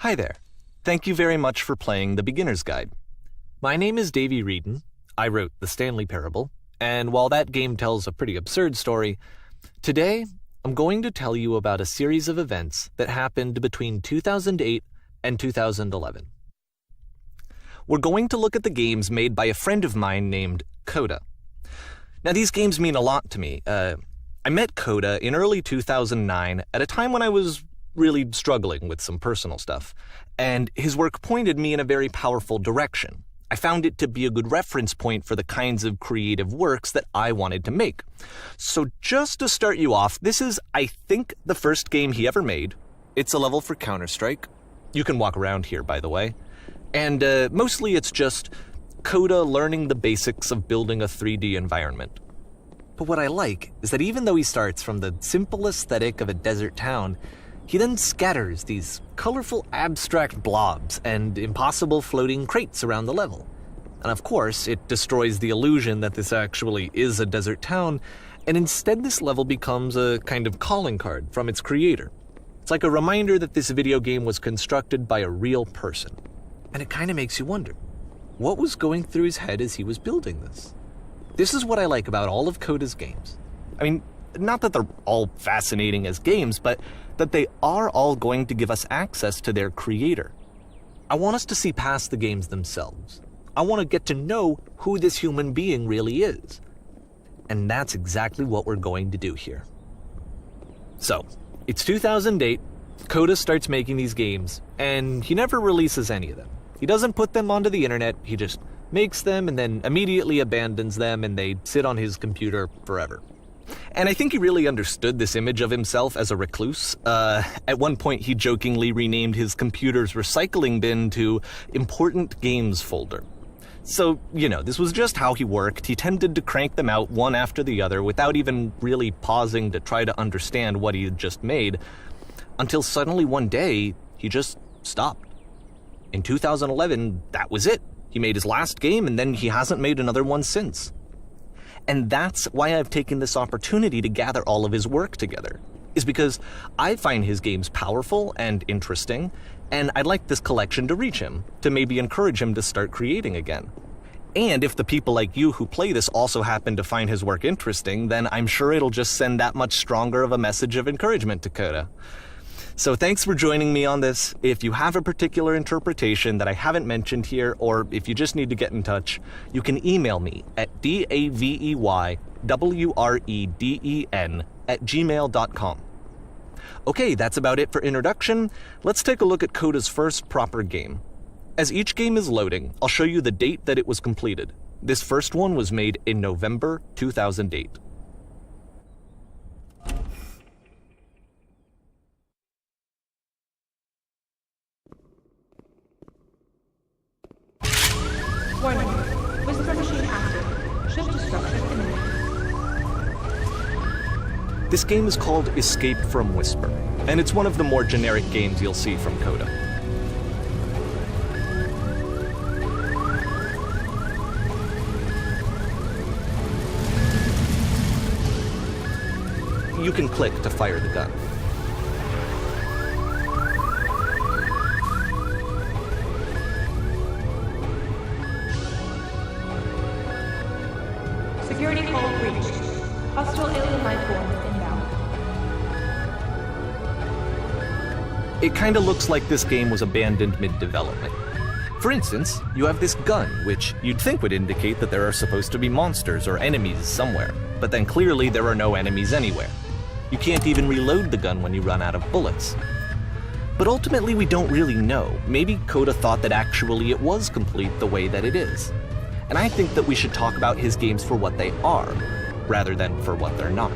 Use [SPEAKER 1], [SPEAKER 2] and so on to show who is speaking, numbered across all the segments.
[SPEAKER 1] Hi there. Thank you very much for playing The Beginner's Guide. My name is Davey Reedon. I wrote The Stanley Parable, and while that game tells a pretty absurd story, today I'm going to tell you about a series of events that happened between 2008 and 2011. We're going to look at the games made by a friend of mine named Coda. Now, these games mean a lot to me. I met Coda in early 2009 at a time when I was really struggling with some personal stuff, and his work pointed me in a very powerful direction. I found it to be a good reference point for the kinds of creative works that I wanted to make. So just to start you off, this is, I think, the first game he ever made. It's a level for Counter-Strike. You can walk around here, by the way. And mostly it's just Coda learning the basics of building a 3D environment. But what I like is that even though he starts from the simple aesthetic of a desert town, he then scatters these colorful abstract blobs and impossible floating crates around the level. And of course, it destroys the illusion that this actually is a desert town, and instead this level becomes a kind of calling card from its creator. It's like a reminder that this video game was constructed by a real person. And it kind of makes you wonder, what was going through his head as he was building this? This is what I like about all of Coda's games. I mean, not that they're all fascinating as games, but that they are all going to give us access to their creator. I want us to see past the games themselves. I want to get to know who this human being really is. And that's exactly what we're going to do here. So, it's 2008, Coda starts making these games, and he never releases any of them. He doesn't put them onto the internet, he just makes them and then immediately abandons them, and they sit on his computer forever. And I think he really understood this image of himself as a recluse. At one point, he jokingly renamed his computer's recycling bin to Important Games Folder. So, this was just how he worked. He tended to crank them out one after the other without even really pausing to try to understand what he had just made, until suddenly one day, he just stopped. In 2011, that was it. He made his last game, and then he hasn't made another one since. And that's why I've taken this opportunity to gather all of his work together, is because I find his games powerful and interesting, and I'd like this collection to reach him, to maybe encourage him to start creating again. And if the people like you who play this also happen to find his work interesting, then I'm sure it'll just send that much stronger of a message of encouragement to Coda. So thanks for joining me on this. If you have a particular interpretation that I haven't mentioned here, or if you just need to get in touch, you can email me at daveywreden@gmail.com. Okay, that's about it for introduction. Let's take a look at Coda's first proper game. As each game is loading, I'll show you the date that it was completed. This first one was made in November 2008.
[SPEAKER 2] Warning. Whisper machine active. Shift destruction imminent.
[SPEAKER 1] This game is called Escape from Whisper, and it's one of the more generic games you'll see from Coda. You can click to fire the gun.
[SPEAKER 2] Security call breached. Hostile alien life form inbound.
[SPEAKER 1] It kinda looks like this game was abandoned mid-development. For instance, you have this gun, which you'd think would indicate that there are supposed to be monsters or enemies somewhere, but then clearly there are no enemies anywhere. You can't even reload the gun when you run out of bullets. But ultimately we don't really know. Maybe Coda thought that actually it was complete the way that it is. And I think that we should talk about his games for what they are, rather than for what they're not.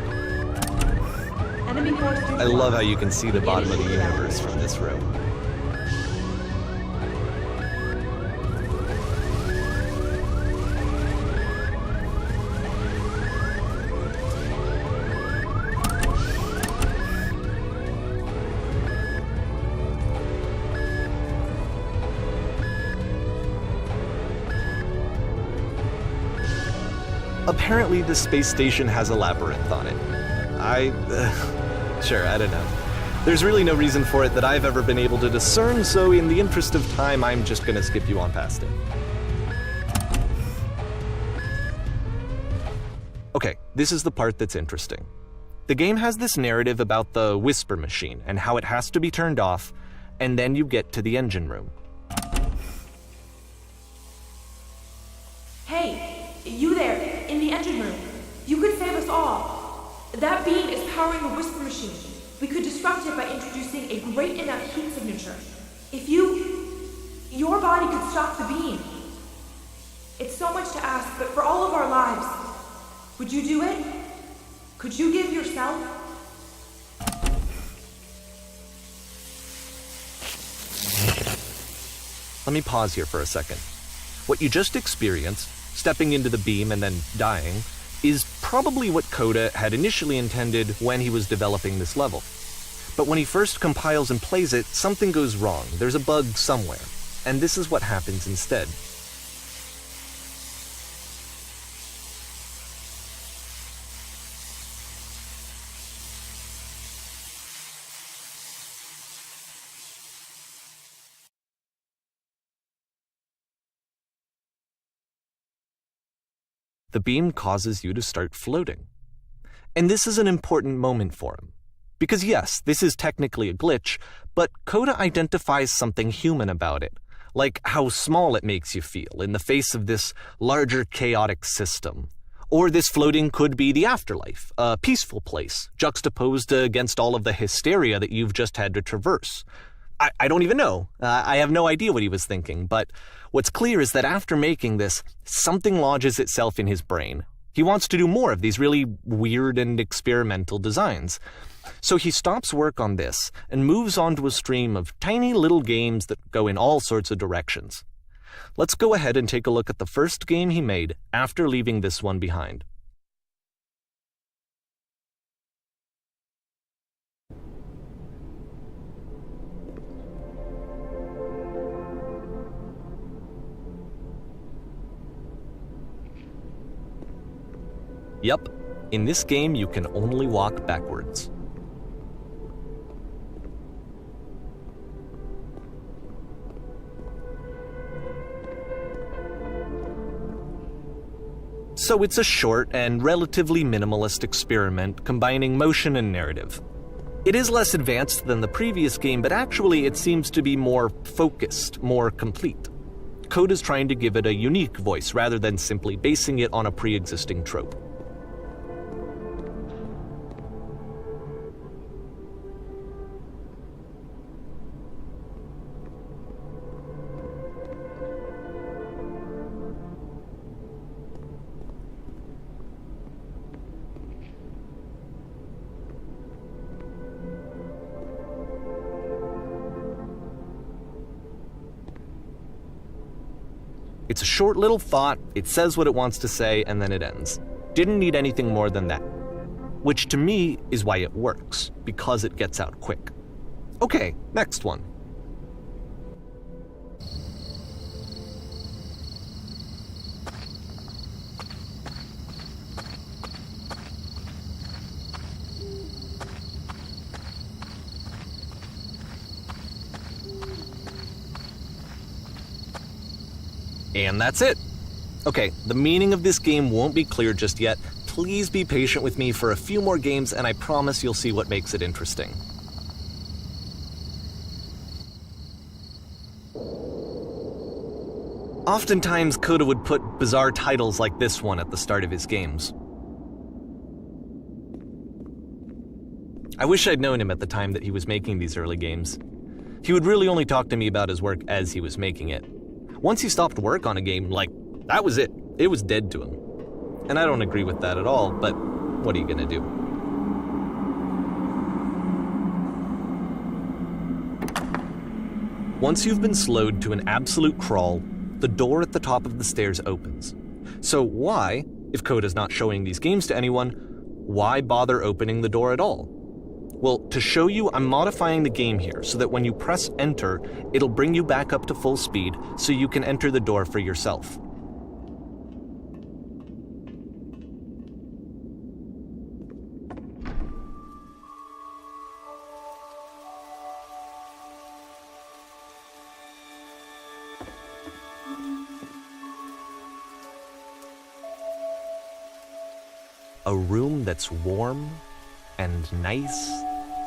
[SPEAKER 2] Enemy force
[SPEAKER 1] I love how you can see the bottom of the universe from this room. Apparently the space station has a labyrinth on it. Sure, I don't know. There's really no reason for it that I've ever been able to discern, so in the interest of time, I'm just gonna skip you on past it. Okay, this is the part that's interesting. The game has this narrative about the whisper machine and how it has to be turned off, and then you get to the engine room.
[SPEAKER 2] Hey, you there, in the engine room. You could save us all. That beam is powering the whisper machine. We could disrupt it by introducing a great enough heat signature. If your body could stop the beam. It's so much to ask, but for all of our lives, would you do it? Could you give yourself?
[SPEAKER 1] Let me pause here for a second. What you just experienced, stepping into the beam and then dying, is probably what Coda had initially intended when he was developing this level. But when he first compiles and plays it, something goes wrong. There's a bug somewhere. And this is what happens instead. The beam causes you to start floating. And this is an important moment for him. Because yes, this is technically a glitch, but Coda identifies something human about it, like how small it makes you feel in the face of this larger chaotic system. Or this floating could be the afterlife, a peaceful place, juxtaposed against all of the hysteria that you've just had to traverse. I don't even know. I have no idea what he was thinking, but what's clear is that after making this, something lodges itself in his brain. He wants to do more of these really weird and experimental designs. So he stops work on this and moves on to a stream of tiny little games that go in all sorts of directions. Let's go ahead and take a look at the first game he made after leaving this one behind. Yup, in this game you can only walk backwards. So it's a short and relatively minimalist experiment combining motion and narrative. It is less advanced than the previous game, but actually it seems to be more focused, more complete. Coda's trying to give it a unique voice rather than simply basing it on a pre-existing trope. It's a short little thought, it says what it wants to say, and then it ends. Didn't need anything more than that. Which to me is why it works, because it gets out quick. Okay, next one. And that's it. Okay, the meaning of this game won't be clear just yet. Please be patient with me for a few more games, and I promise you'll see what makes it interesting. Oftentimes, Coda would put bizarre titles like this one at the start of his games. I wish I'd known him at the time that he was making these early games. He would really only talk to me about his work as he was making it. Once he stopped work on a game, that was it. It was dead to him. And I don't agree with that at all, but what are you gonna do? Once you've been slowed to an absolute crawl, the door at the top of the stairs opens. So why, if Coda's not showing these games to anyone, why bother opening the door at all? Well, to show you, I'm modifying the game here so that when you press enter, it'll bring you back up to full speed so you can enter the door for yourself. a room that's warm and nice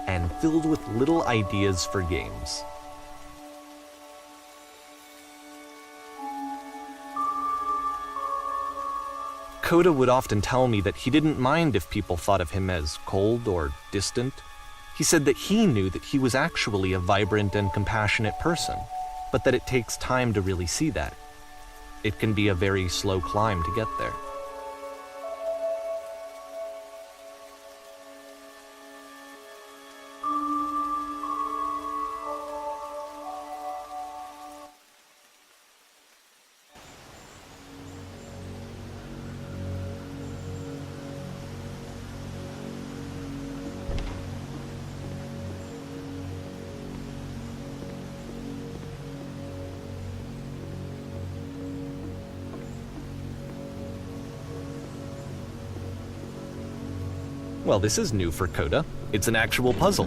[SPEAKER 1] and filled with little ideas for games. Coda would often tell me that he didn't mind if people thought of him as cold or distant. He said that he knew that he was actually a vibrant and compassionate person, but that it takes time to really see that. It can be a very slow climb to get there. Well, this is new for Coda. It's an actual puzzle.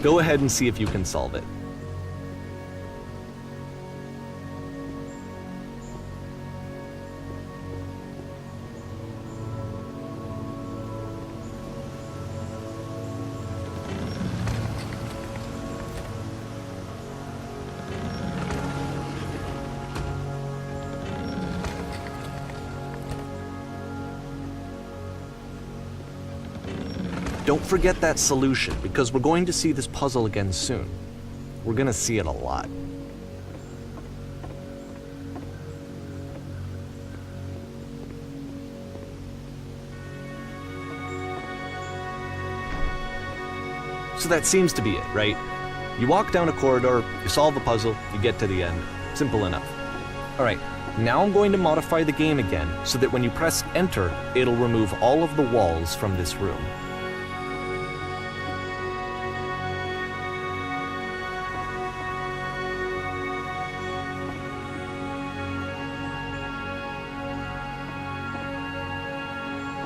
[SPEAKER 1] Go ahead and see if you can solve it. Don't forget that solution, because we're going to see this puzzle again soon. We're going to see it a lot. So that seems to be it, right? You walk down a corridor, you solve a puzzle, you get to the end. Simple enough. All right, now I'm going to modify the game again so that when you press enter, it'll remove all of the walls from this room.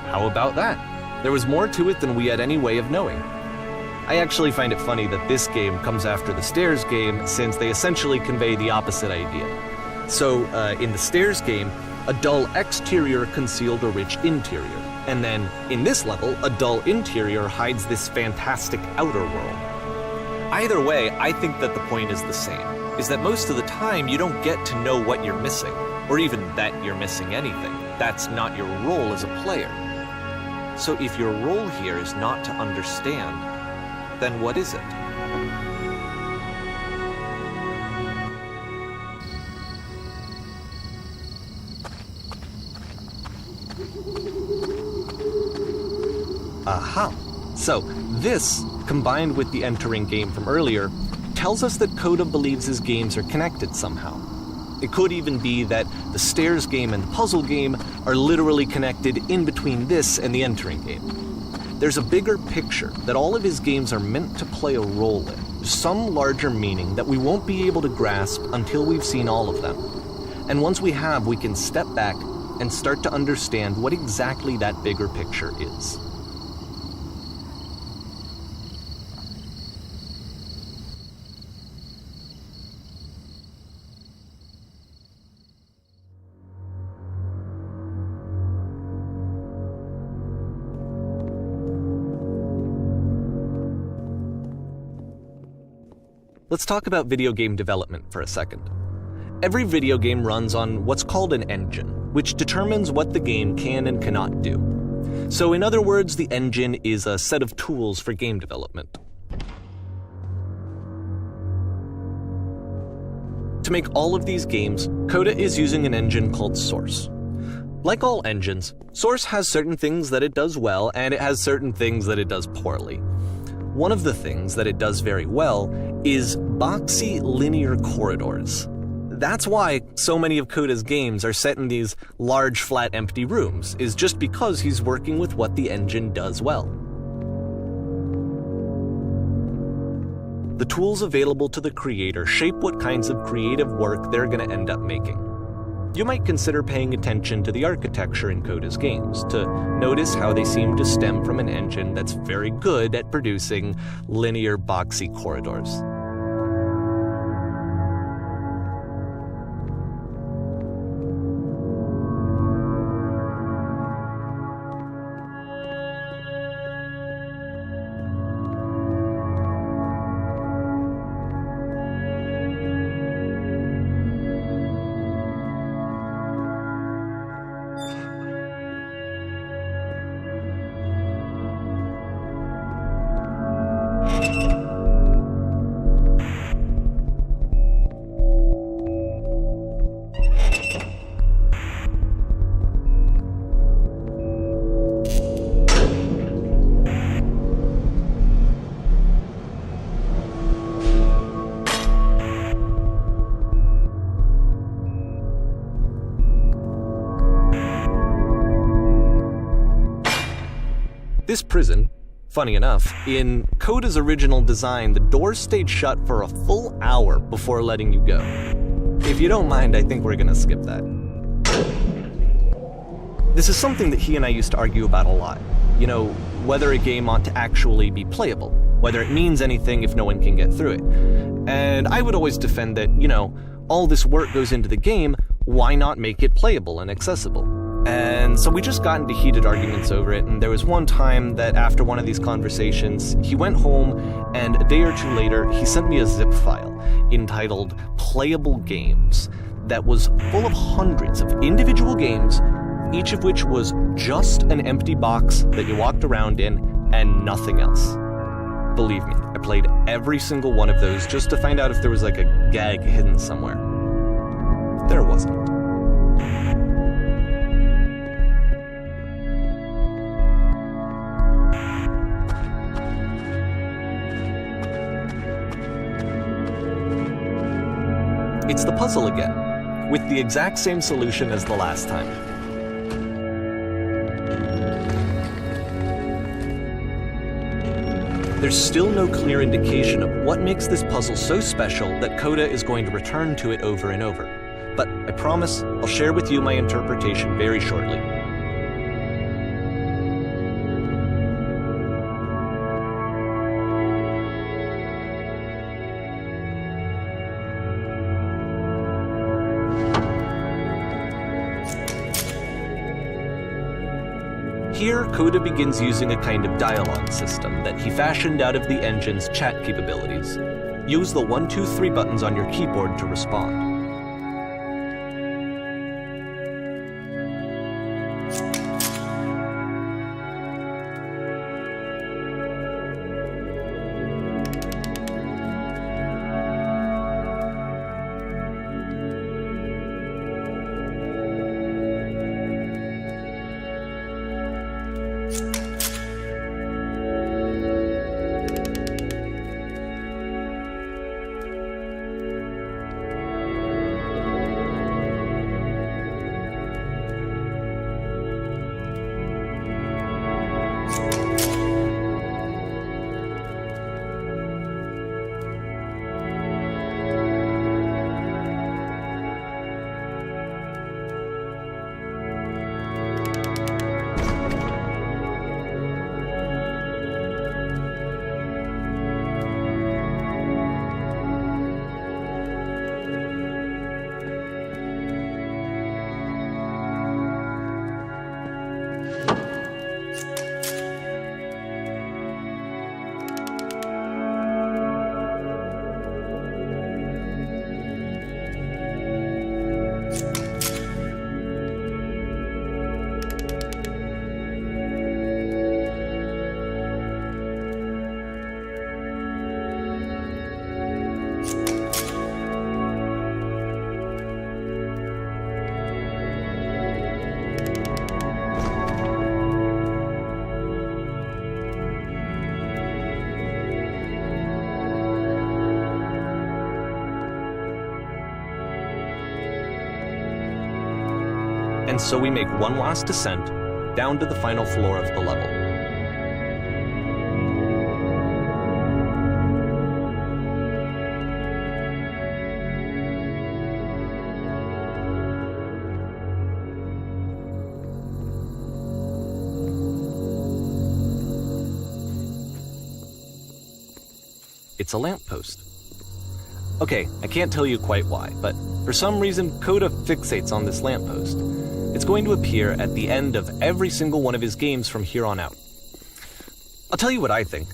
[SPEAKER 1] How about that? There was more to it than we had any way of knowing. I actually find it funny that this game comes after the Stairs game, since they essentially convey the opposite idea. So, in the Stairs game, a dull exterior concealed a rich interior. And then, in this level, a dull interior hides this fantastic outer world. Either way, I think that the point is the same, is that most of the time you don't get to know what you're missing, or even that you're missing anything. That's not your role as a player. So if your role here is not to understand, then what is it? Aha! So this, combined with the entering game from earlier, tells us that Coda believes his games are connected somehow. It could even be that the Stairs game and the puzzle game are literally connected in between this and the entering game. There's a bigger picture that all of his games are meant to play a role in, some larger meaning that we won't be able to grasp until we've seen all of them. And once we have, we can step back and start to understand what exactly that bigger picture is. Let's talk about video game development for a second. Every video game runs on what's called an engine, which determines what the game can and cannot do. So in other words, the engine is a set of tools for game development. To make all of these games, Coda is using an engine called Source. Like all engines, Source has certain things that it does well, and it has certain things that it does poorly. One of the things that it does very well is boxy linear corridors. That's why so many of Coda's games are set in these large, flat, empty rooms, is just because he's working with what the engine does well. The tools available to the creator shape what kinds of creative work they're going to end up making. You might consider paying attention to the architecture in Coda's games to notice how they seem to stem from an engine that's very good at producing linear, boxy corridors. This prison, funny enough, in Coda's original design, the doors stayed shut for a full hour before letting you go. If you don't mind, I think we're gonna skip that. This is something that he and I used to argue about a lot. You know, whether a game ought to actually be playable, whether it means anything if no one can get through it. And I would always defend that, all this work goes into the game, why not make it playable and accessible? And so we just got into heated arguments over it, and there was one time that after one of these conversations, he went home, and a day or two later, he sent me a zip file entitled Playable Games that was full of hundreds of individual games, each of which was just an empty box that you walked around in and nothing else. Believe me, I played every single one of those just to find out if there was like a gag hidden somewhere. There wasn't. It's the puzzle again, with the exact same solution as the last time. There's still no clear indication of what makes this puzzle so special that Coda is going to return to it over and over. But I promise I'll share with you my interpretation very shortly. Here, Coda begins using a kind of dialogue system that he fashioned out of the engine's chat capabilities. Use the 1, 2, 3 buttons on your keyboard to respond. And so we make one last descent down to the final floor of the level. It's a lamppost. Okay, I can't tell you quite why, but for some reason, Coda fixates on this lamppost. It's going to appear at the end of every single one of his games from here on out. I'll tell you what I think.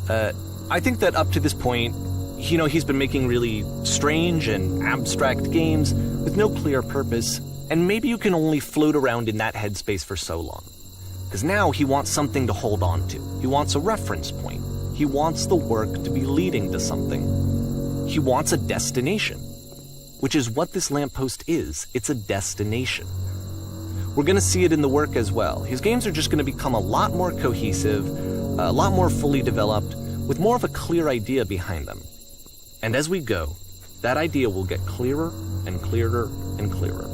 [SPEAKER 1] I think that up to this point, he's been making really strange and abstract games with no clear purpose, and maybe you can only float around in that headspace for so long. Because now he wants something to hold on to. He wants a reference point. He wants the work to be leading to something. He wants a destination, which is what this lamppost is. It's a destination. We're going to see it in the work as well. His games are just going to become a lot more cohesive, a lot more fully developed, with more of a clear idea behind them. And as we go, that idea will get clearer and clearer and clearer.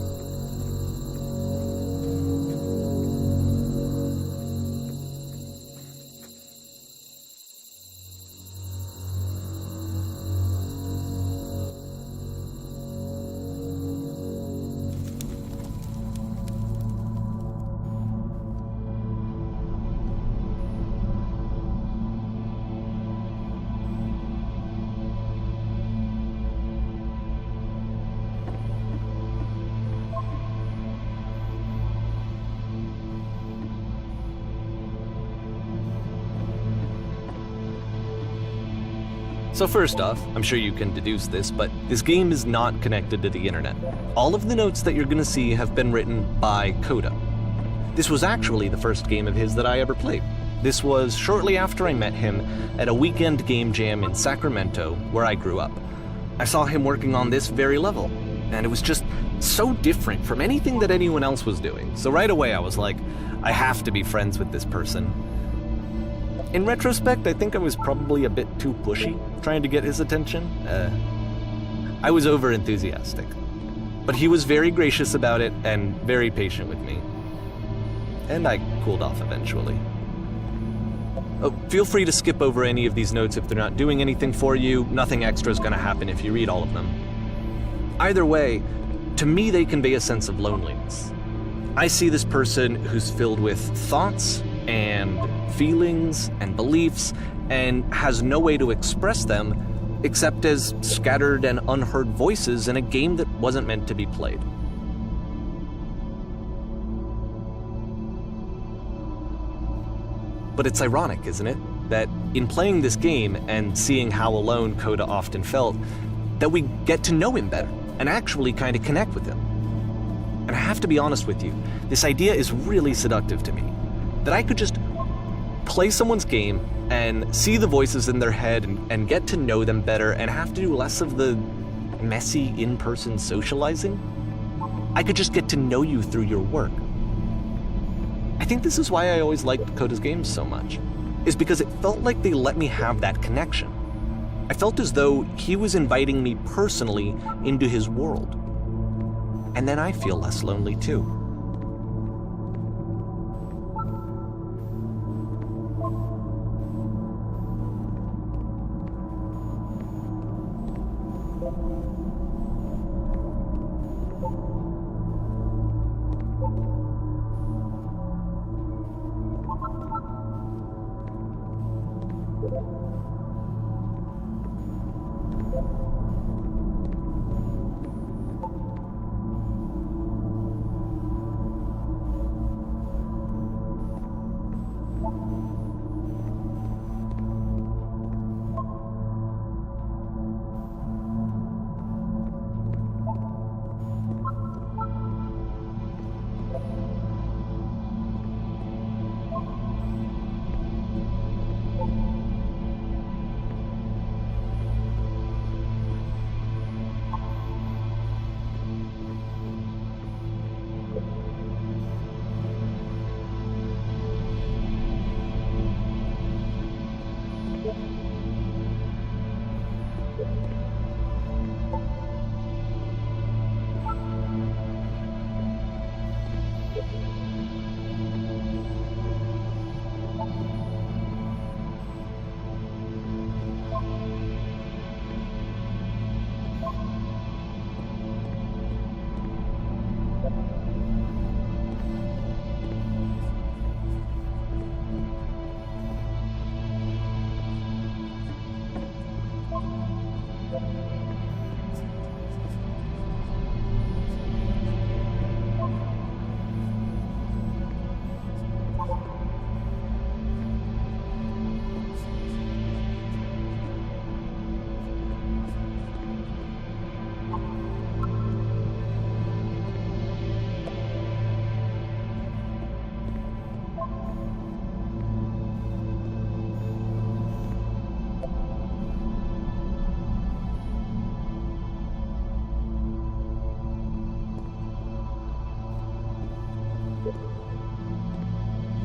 [SPEAKER 1] So first off, I'm sure you can deduce this, but this game is not connected to the internet. All of the notes that you're gonna see have been written by Coda. This was actually the first game of his that I ever played. This was shortly after I met him at a weekend game jam in Sacramento, where I grew up. I saw him working on this very level, and it was just so different from anything that anyone else was doing. So right away I was like, I have to be friends with this person. In retrospect, I think I was probably a bit too pushy, trying to get his attention. I was over-enthusiastic. But he was very gracious about it and very patient with me. And I cooled off eventually. Oh, feel free to skip over any of these notes if they're not doing anything for you. Nothing extra is going to happen if you read all of them. Either way, to me they convey a sense of loneliness. I see this person who's filled with thoughts and feelings and beliefs and has no way to express them except as scattered and unheard voices in a game that wasn't meant to be played. But it's ironic, isn't it, that in playing this game and seeing how alone Coda often felt, that we get to know him better and actually kind of connect with him. And I have to be honest with you, this idea is really seductive to me. That I could just play someone's game and see the voices in their head and get to know them better and have to do less of the messy in-person socializing. I could just get to know you through your work. I think this is why I always liked Coda's games so much, is because it felt like they let me have that connection. I felt as though he was inviting me personally into his world. And then I feel less lonely too.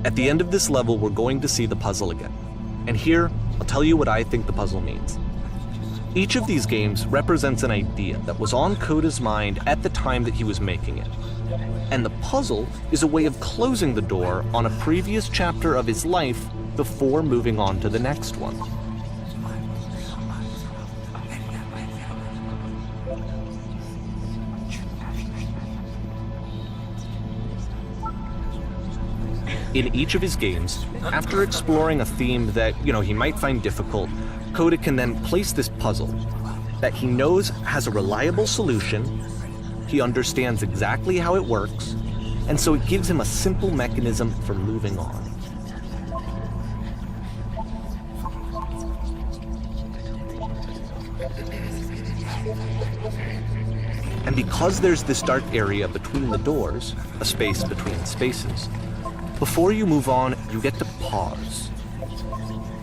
[SPEAKER 1] At the end of this level, we're going to see the puzzle again. And here, I'll tell you what I think the puzzle means. Each of these games represents an idea that was on Coda's mind at the time that he was making it. And the puzzle is a way of closing the door on a previous chapter of his life before moving on to the next one. In each of his games, after exploring a theme that, he might find difficult, Coda can then place this puzzle that he knows has a reliable solution, he understands exactly how it works, and so it gives him a simple mechanism for moving on. And because there's this dark area between the doors, a space between spaces, before you move on, you get to pause.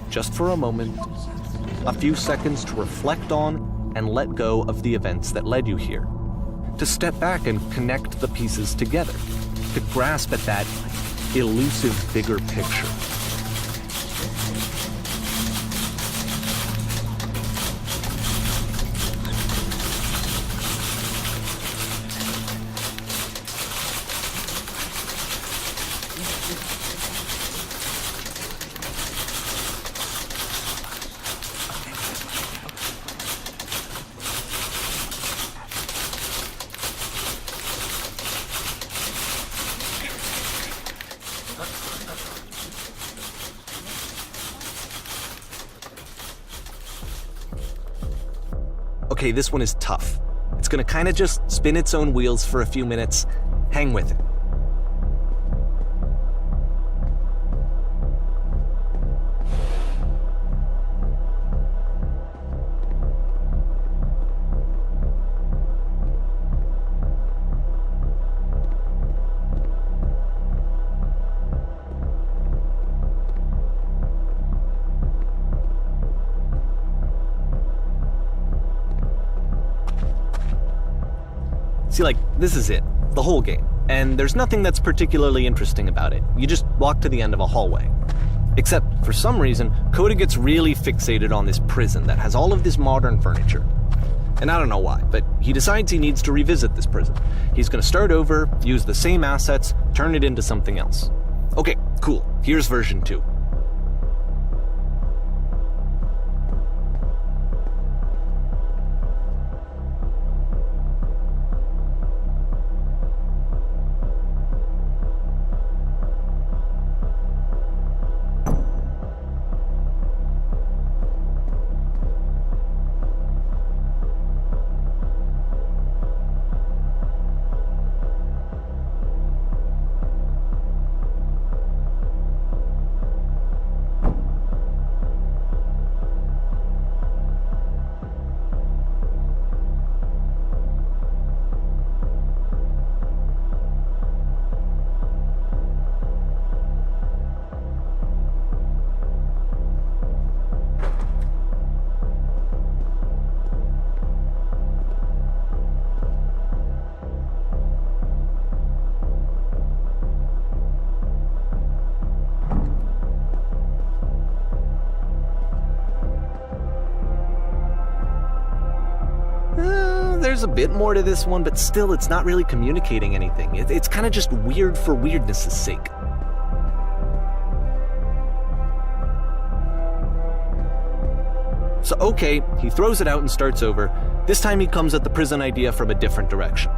[SPEAKER 1] Just for a moment, a few seconds to reflect on and let go of the events that led you here. To step back and connect the pieces together. To grasp at that elusive bigger picture. Okay, this one is tough. It's gonna kind of just spin its own wheels for a few minutes. Hang with it. See, like, this is it, the whole game, and there's nothing that's particularly interesting about it. You just walk to the end of a hallway. Except, for some reason, Coda gets really fixated on this prison that has all of this modern furniture. And I don't know why, but he decides he needs to revisit this prison. He's gonna start over, use the same assets, turn it into something else. Okay, cool, here's version 2. There's a bit more to this one, but still it's not really communicating anything. It's kind of just weird for weirdness' sake. So okay, he throws it out and starts over. This time he comes at the prison idea from a different direction.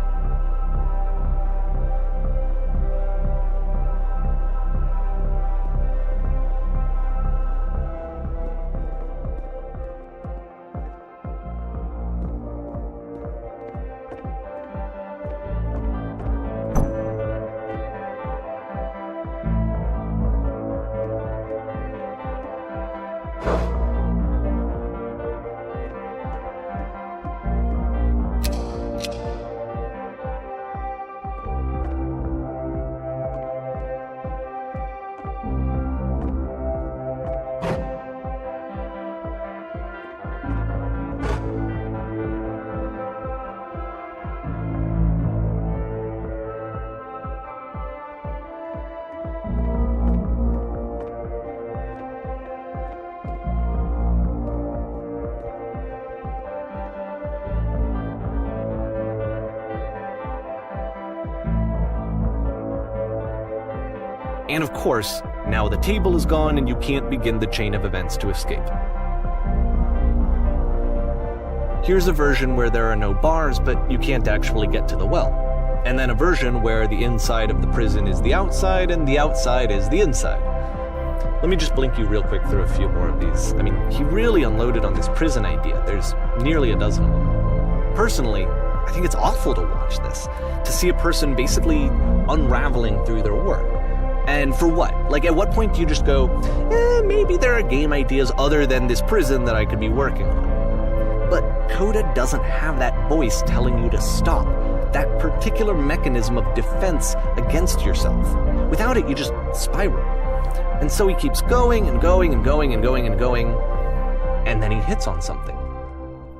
[SPEAKER 1] And of course, now the table is gone and you can't begin the chain of events to escape. Here's a version where there are no bars, but you can't actually get to the well. And then a version where the inside of the prison is the outside and the outside is the inside. Let me just blink you real quick through a few more of these. I mean, he really unloaded on this prison idea. There's nearly a dozen of them. Personally, I think it's awful to watch this, to see a person basically unraveling through their work. And for what? Like, at what point do you just go, maybe there are game ideas other than this prison that I could be working on? But Coda doesn't have that voice telling you to stop, that particular mechanism of defense against yourself. Without it, you just spiral. And so he keeps going and going and going and going and going, and then he hits on something.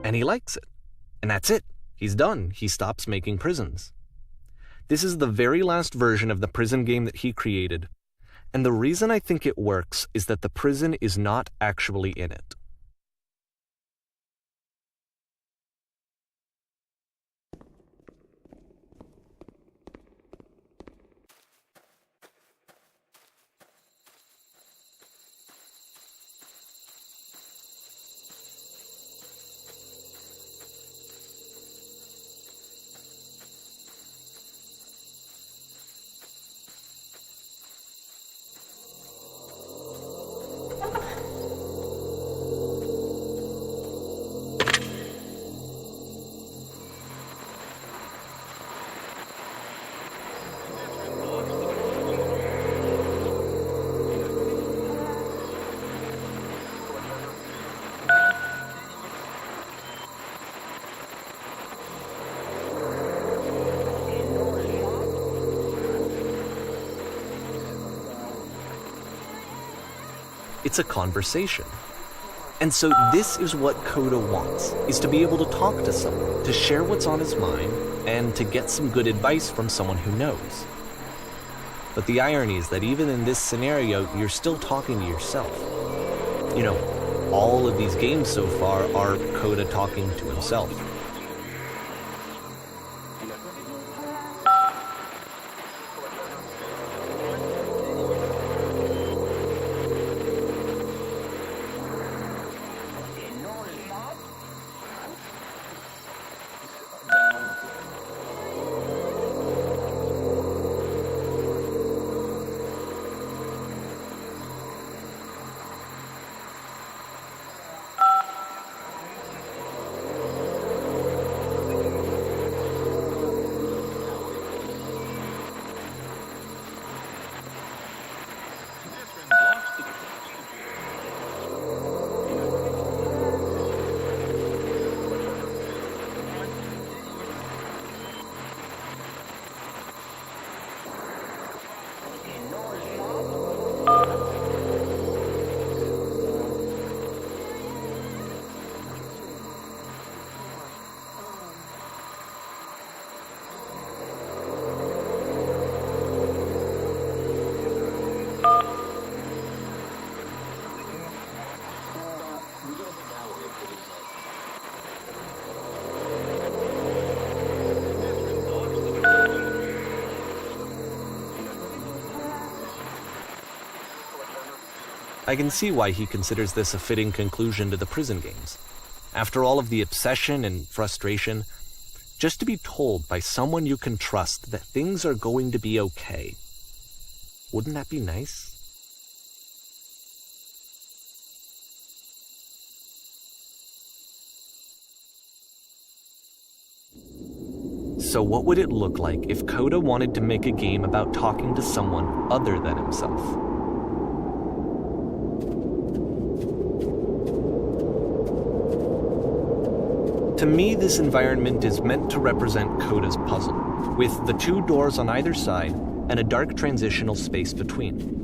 [SPEAKER 1] And he likes it. And that's it. He's done. He stops making prisons. This is the very last version of the prison game that he created. And the reason I think it works is that the prison is not actually in it. It's a conversation. And so this is what Coda wants, is to be able to talk to someone, to share what's on his mind, and to get some good advice from someone who knows. But the irony is that even in this scenario, you're still talking to yourself. You know, all of these games so far are Coda talking to himself. I can see why he considers this a fitting conclusion to the prison games. After all of the obsession and frustration, just to be told by someone you can trust that things are going to be okay. Wouldn't that be nice? So what would it look like if Coda wanted to make a game about talking to someone other than himself? To me, this environment is meant to represent Coda's puzzle, with the two doors on either side and a dark transitional space between.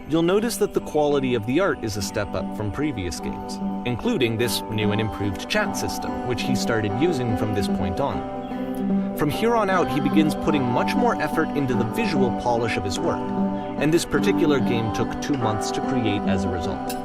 [SPEAKER 1] You'll notice that the quality of the art is a step up from previous games, including this new and improved chat system, which he started using from this point on. From here on out, he begins putting much more effort into the visual polish of his work, and this particular game took 2 months to create as a result.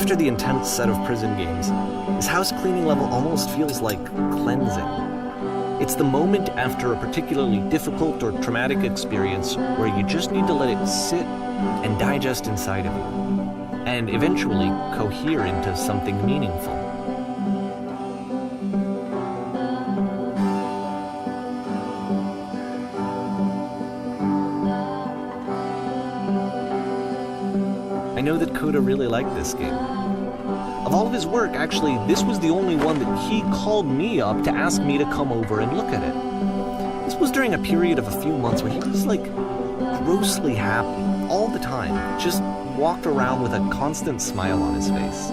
[SPEAKER 1] After the intense set of prison games, this house cleaning level almost feels like cleansing. It's the moment after a particularly difficult or traumatic experience where you just need to let it sit and digest inside of you, and eventually cohere into something meaningful. I know that Coda really liked this game. Of all of his work, actually, this was the only one that he called me up to ask me to come over and look at it. This was during a period of a few months where he was like grossly happy all the time, just walked around with a constant smile on his face.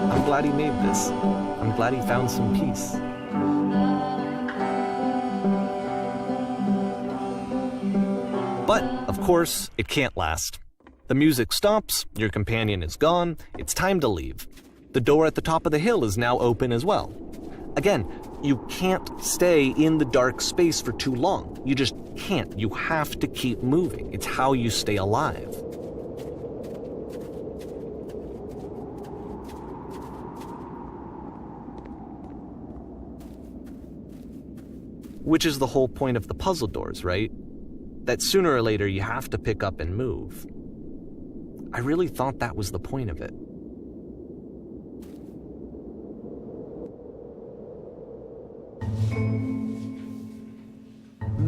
[SPEAKER 1] I'm glad he made this. I'm glad he found some peace. But, of course, it can't last. The music stops, your companion is gone, it's time to leave. The door at the top of the hill is now open as well. Again, you can't stay in the dark space for too long. You just can't. You have to keep moving. It's how you stay alive. Which is the whole point of the puzzle doors, right? That sooner or later you have to pick up and move. I really thought that was the point of it.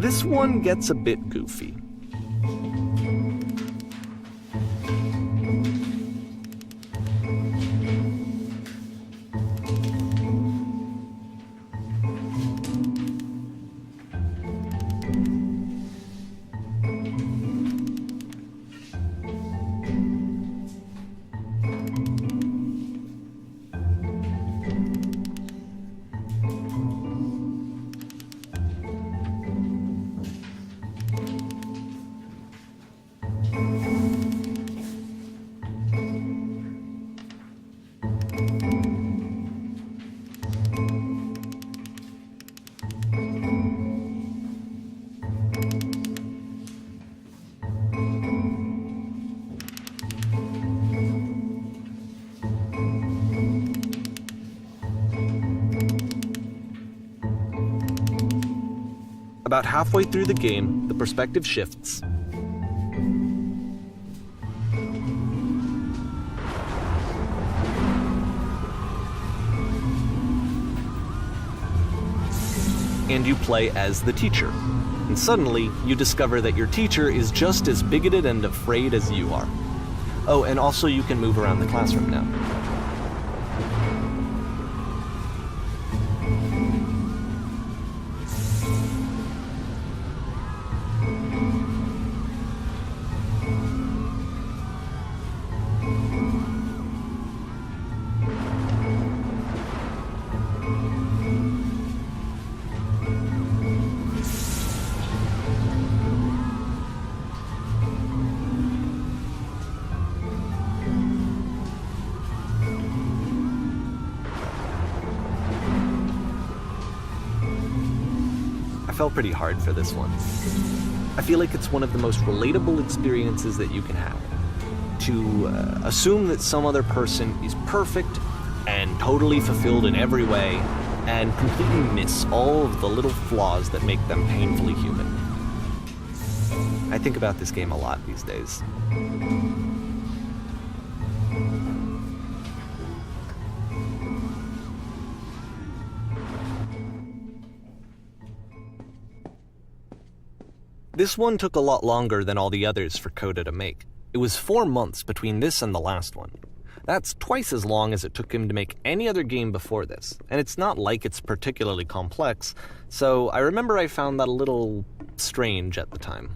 [SPEAKER 1] This one gets a bit goofy. About halfway through the game, the perspective shifts. And you play as the teacher. And suddenly, you discover that your teacher is just as bigoted and afraid as you are. Oh, and also you can move around the classroom now. I felt pretty hard for this one. I feel like it's one of the most relatable experiences that you can have. To assume that some other person is perfect and totally fulfilled in every way, and completely miss all of the little flaws that make them painfully human. I think about this game a lot these days. This one took a lot longer than all the others for Coda to make. It was 4 months between this and the last one. That's twice as long as it took him to make any other game before this, and it's not like it's particularly complex, so I remember I found that a little strange at the time.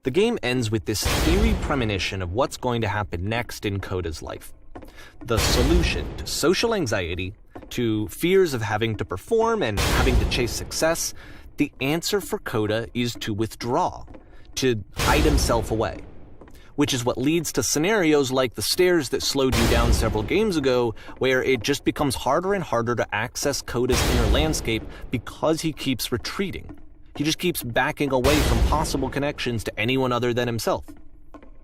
[SPEAKER 1] The game ends with this eerie premonition of what's going to happen next in Coda's life. The solution to social anxiety, to fears of having to perform and having to chase success, the answer for Coda is to withdraw, to hide himself away. Which is what leads to scenarios like the stairs that slowed you down several games ago, where it just becomes harder and harder to access Coda's inner landscape because he keeps retreating. He just keeps backing away from possible connections to anyone other than himself.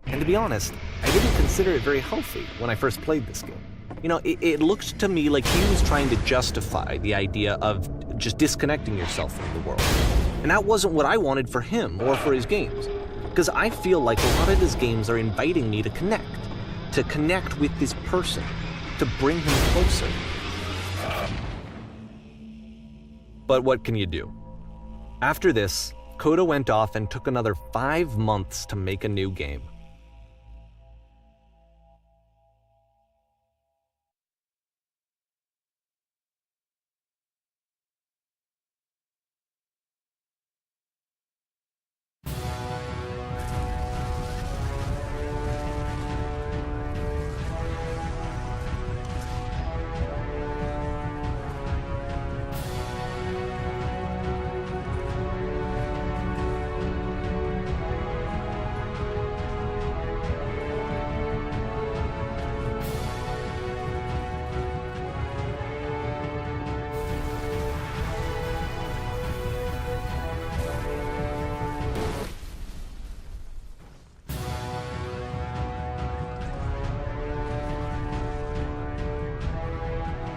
[SPEAKER 1] And to be honest, I didn't consider it very healthy when I first played this game. You know, it looked to me like he was trying to justify the idea of just disconnecting yourself from the world. And that wasn't what I wanted for him or for his games. Because I feel like a lot of his games are inviting me to connect with this person, to bring him closer. But what can you do? After this, Coda went off and took another 5 months to make a new game.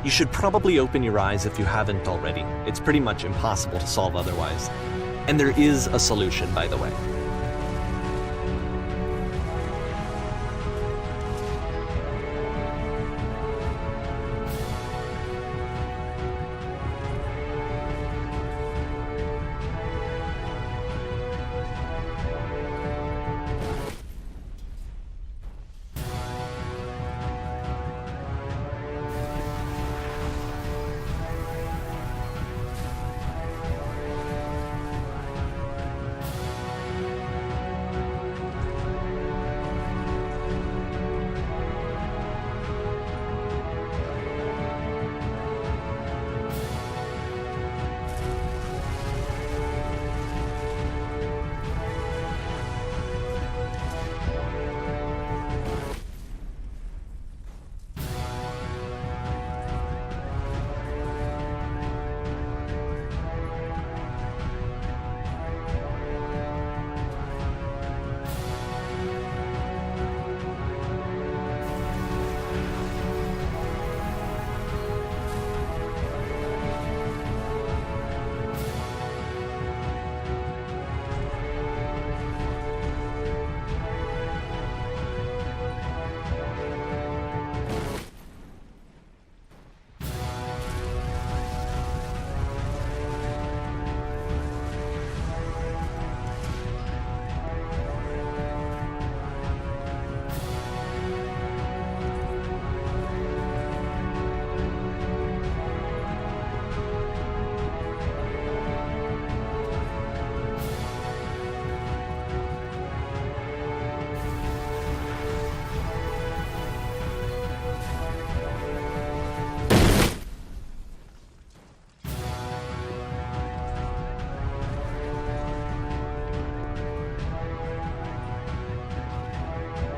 [SPEAKER 1] You should probably open your eyes if you haven't already. It's pretty much impossible to solve otherwise. And there is a solution, by the way.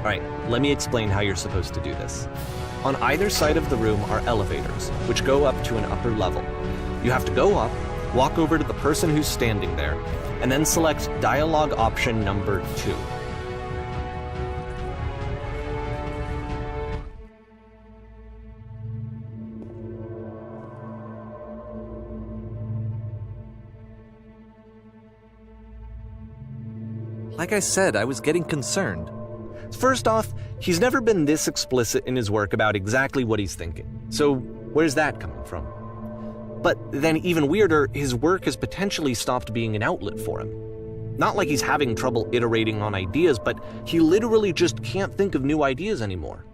[SPEAKER 1] Alright, let me explain how you're supposed to do this. On either side of the room are elevators, which go up to an upper level. You have to go up, walk over to the person who's standing there, and then select dialogue option number 2. Like I said, I was getting concerned. First off, he's never been this explicit in his work about exactly what he's thinking. So where's that coming from? But then even weirder, his work has potentially stopped being an outlet for him. Not like he's having trouble iterating on ideas, but he literally just can't think of new ideas anymore.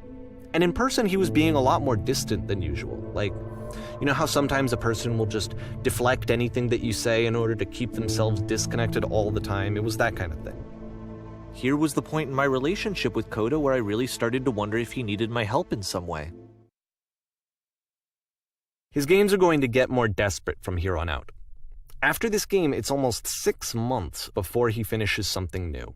[SPEAKER 1] And in person, he was being a lot more distant than usual. Like, you know how sometimes a person will just deflect anything that you say in order to keep themselves disconnected all the time? It was that kind of thing. Here was the point in my relationship with Coda where I really started to wonder if he needed my help in some way. His games are going to get more desperate from here on out. After this game, it's almost 6 months before he finishes something new.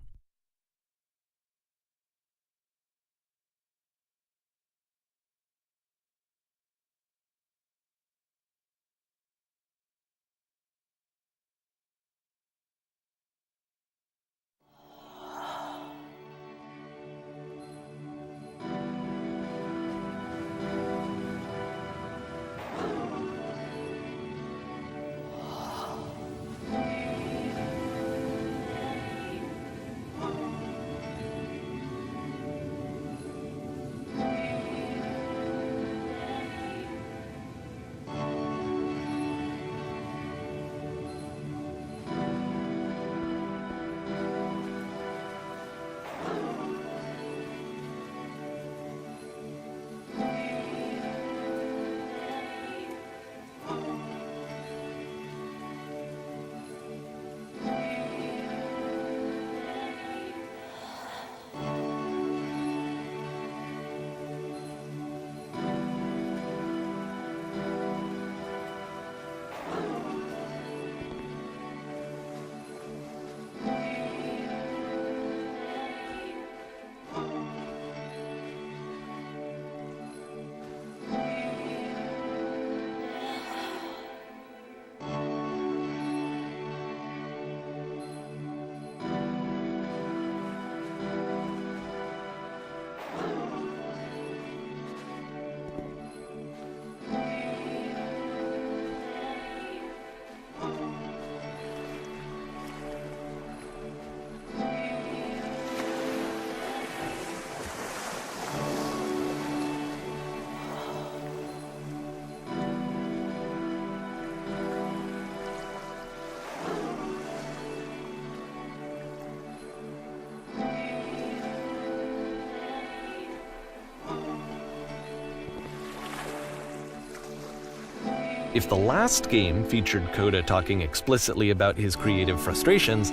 [SPEAKER 1] If the last game featured Coda talking explicitly about his creative frustrations,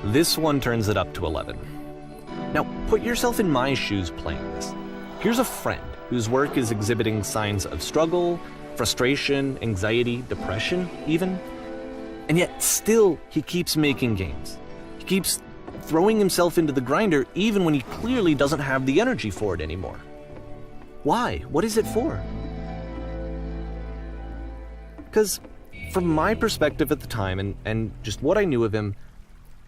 [SPEAKER 1] this one turns it up to 11. Now, put yourself in my shoes playing this. Here's a friend whose work is exhibiting signs of struggle, frustration, anxiety, depression, even. And yet, still, he keeps making games. He keeps throwing himself into the grinder even when he clearly doesn't have the energy for it anymore. Why? What is it for? Because from my perspective at the time, and just what I knew of him,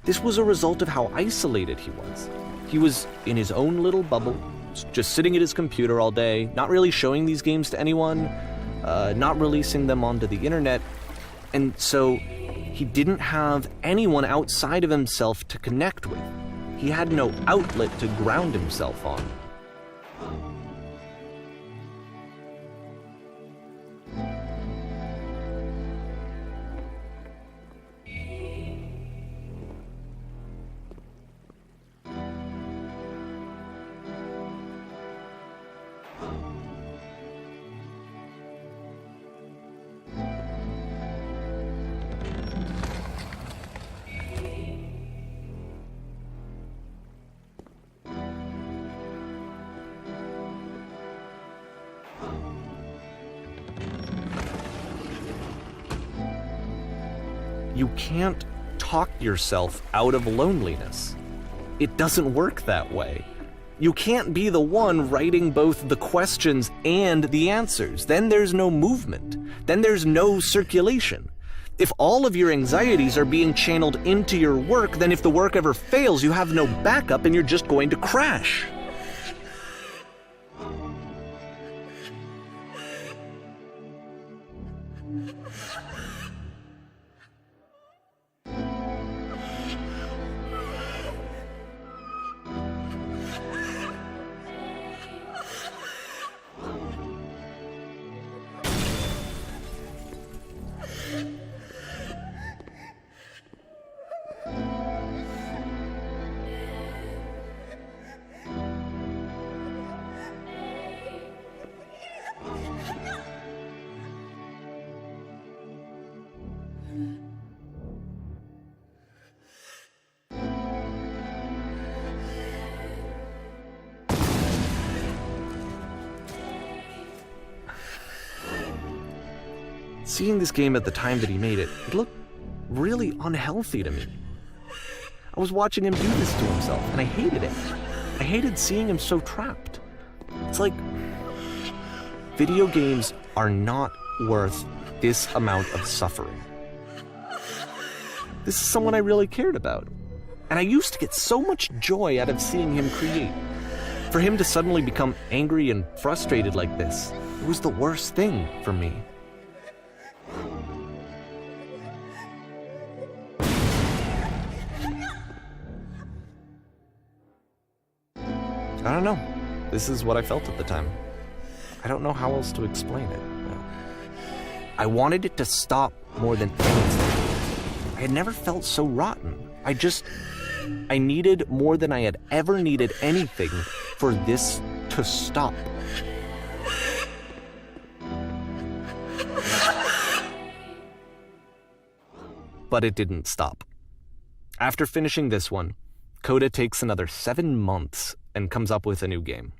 [SPEAKER 1] this was a result of how isolated he was. He was in his own little bubble, just sitting at his computer all day, not really showing these games to anyone, not releasing them onto the internet, and so he didn't have anyone outside of himself to connect with. He had no outlet to ground himself on. You can't talk yourself out of loneliness. It doesn't work that way. You can't be the one writing both the questions and the answers. Then there's no movement. Then there's no circulation. If all of your anxieties are being channeled into your work, then if the work ever fails, you have no backup and you're just going to crash. Seeing this game at the time that he made it, it looked really unhealthy to me. I was watching him do this to himself, and I hated it. I hated seeing him so trapped. It's like, video games are not worth this amount of suffering. This is someone I really cared about, and I used to get so much joy out of seeing him create. For him to suddenly become angry and frustrated like this, it was the worst thing for me. I don't know. This is what I felt at the time. I don't know how else to explain it. I wanted it to stop more than anything. I had never felt so rotten. I needed more than I had ever needed anything for this to stop. But it didn't stop. After finishing this one, Coda takes another 7 months and comes up with a new game.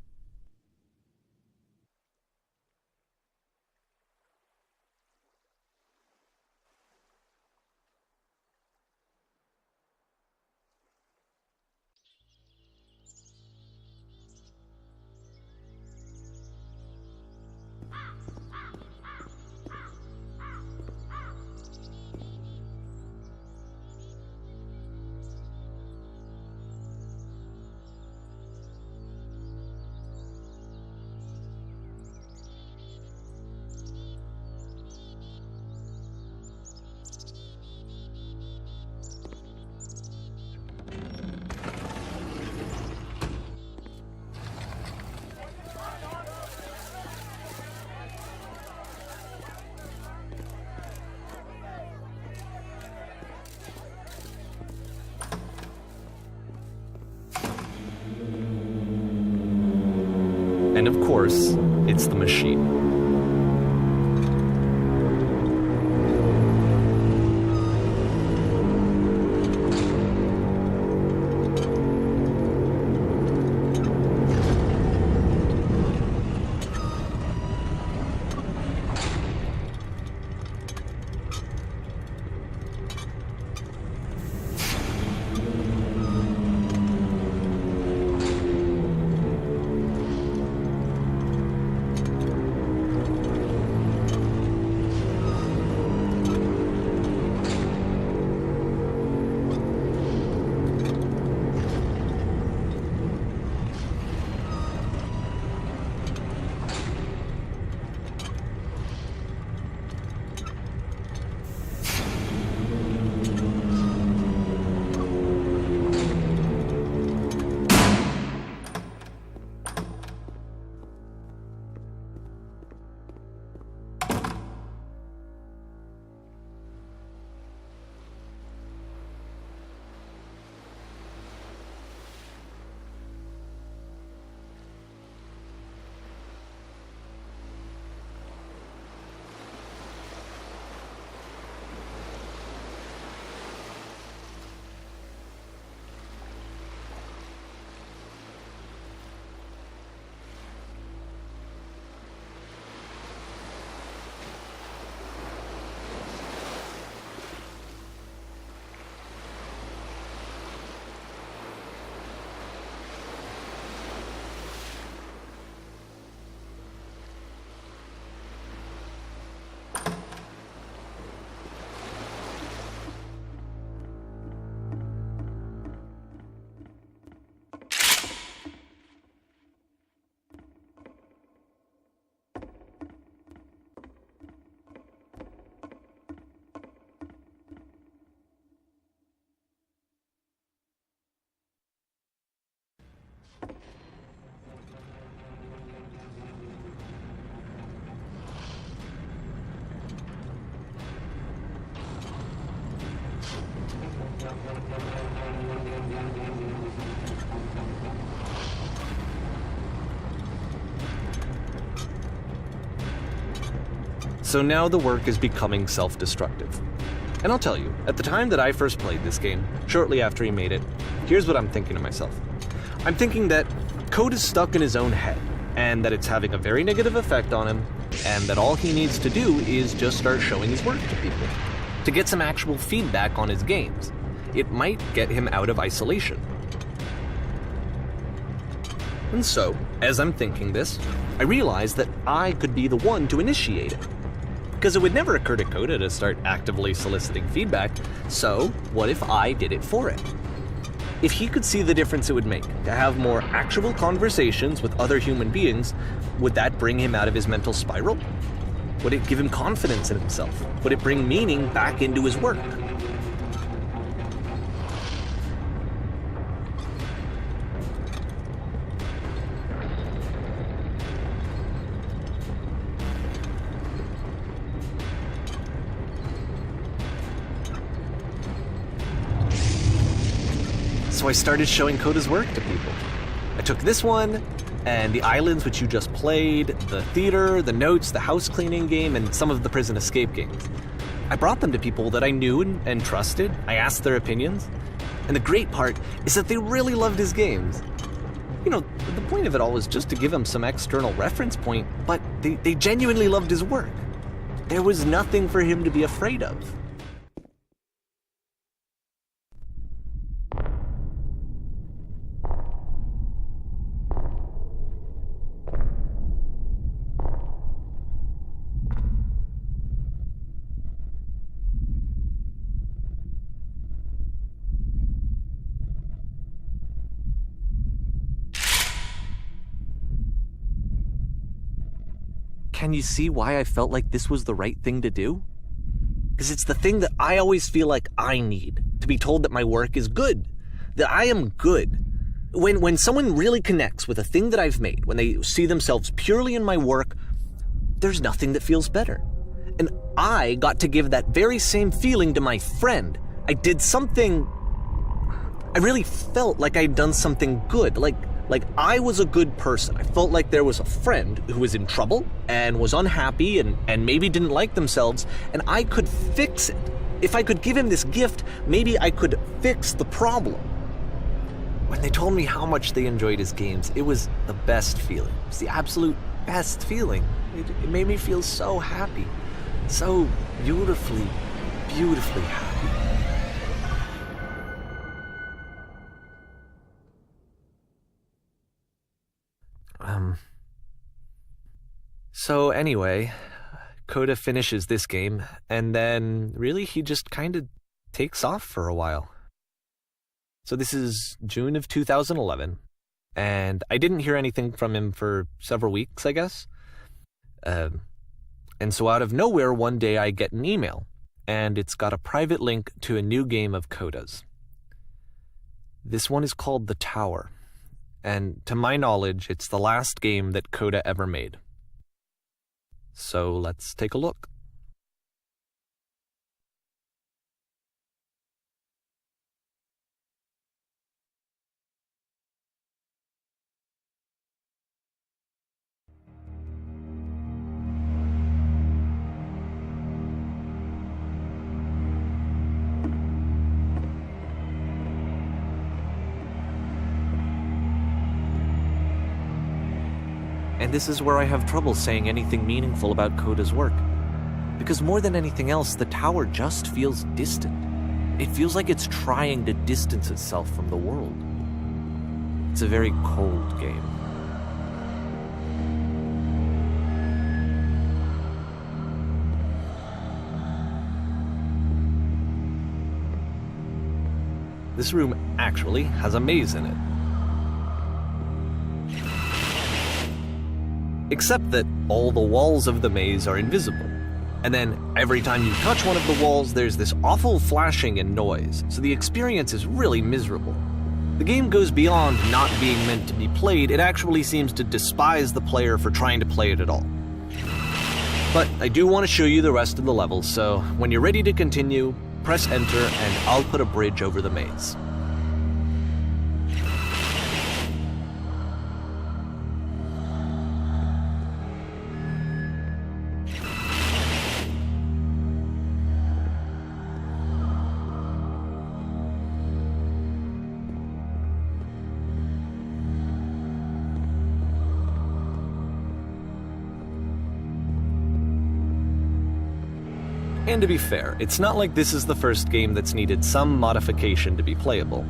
[SPEAKER 1] And of course, it's the machine. So now the work is becoming self-destructive. And I'll tell you, at the time that I first played this game, shortly after he made it, here's what I'm thinking to myself. I'm thinking that code is stuck in his own head, and that it's having a very negative effect on him, and that all he needs to do is just start showing his work to people, to get some actual feedback on his games. It might get him out of isolation. And so, as I'm thinking this, I realize that I could be the one to initiate it. Because it would never occur to Coda to start actively soliciting feedback, so what if I did it for him? If he could see the difference it would make to have more actual conversations with other human beings, would that bring him out of his mental spiral? Would it give him confidence in himself? Would it bring meaning back into his work? So I started showing Coda's work to people. I took this one, and the islands which you just played, the theater, the notes, the house cleaning game, and some of the prison escape games. I brought them to people that I knew and trusted. I asked their opinions. And the great part is that they really loved his games. You know, the point of it all was just to give him some external reference point, but they genuinely loved his work. There was nothing for him to be afraid of. Can you see why I felt like this was the right thing to do? Because it's the thing that I always feel like I need, to be told that my work is good, that I am good. When someone really connects with a thing that I've made, when they see themselves purely in my work, there's nothing that feels better. And I got to give that very same feeling to my friend. I did something, I really felt like I'd done something good, like I was a good person. I felt like there was a friend who was in trouble and was unhappy and maybe didn't like themselves, and I could fix it. If I could give him this gift, maybe I could fix the problem. When they told me how much they enjoyed his games, it was the best feeling. It was the absolute best feeling. It made me feel so happy. So beautifully, beautifully happy. So anyway, Coda finishes this game, and then really he just kind of takes off for a while. So this is June of 2011, and I didn't hear anything from him for several weeks, I guess. And so out of nowhere, one day I get an email, and it's got a private link to a new game of Coda's. This one is called The Tower, and to my knowledge, it's the last game that Coda ever made. So let's take a look. And this is where I have trouble saying anything meaningful about Coda's work. Because more than anything else, the tower just feels distant. It feels like it's trying to distance itself from the world. It's a very cold game. This room actually has a maze in it. Except that all the walls of the maze are invisible. And then every time you touch one of the walls, there's this awful flashing and noise, so the experience is really miserable. The game goes beyond not being meant to be played, it actually seems to despise the player for trying to play it at all. But I do want to show you the rest of the levels, so when you're ready to continue, press enter, and I'll put a bridge over the maze. And to be fair, it's not like this is the first game that's needed some modification to be playable.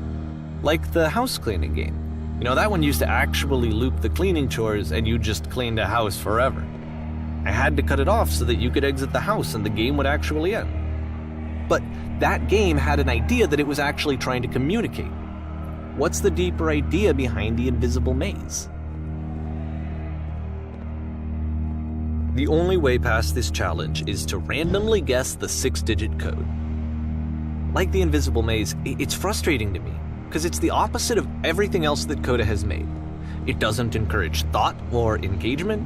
[SPEAKER 1] Like the house cleaning game. You know, that one used to actually loop the cleaning chores and you just cleaned a house forever. I had to cut it off so that you could exit the house and the game would actually end. But that game had an idea that it was actually trying to communicate. What's the deeper idea behind the invisible maze? The only way past this challenge is to randomly guess the 6-digit code. Like the invisible maze, it's frustrating to me, because it's the opposite of everything else that Coda has made. It doesn't encourage thought or engagement.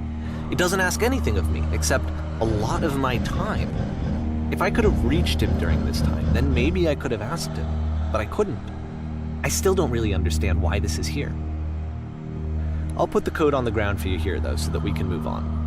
[SPEAKER 1] It doesn't ask anything of me, except a lot of my time. If I could have reached him during this time, then maybe I could have asked him, but I couldn't. I still don't really understand why this is here. I'll put the code on the ground for you here, though, so that we can move on.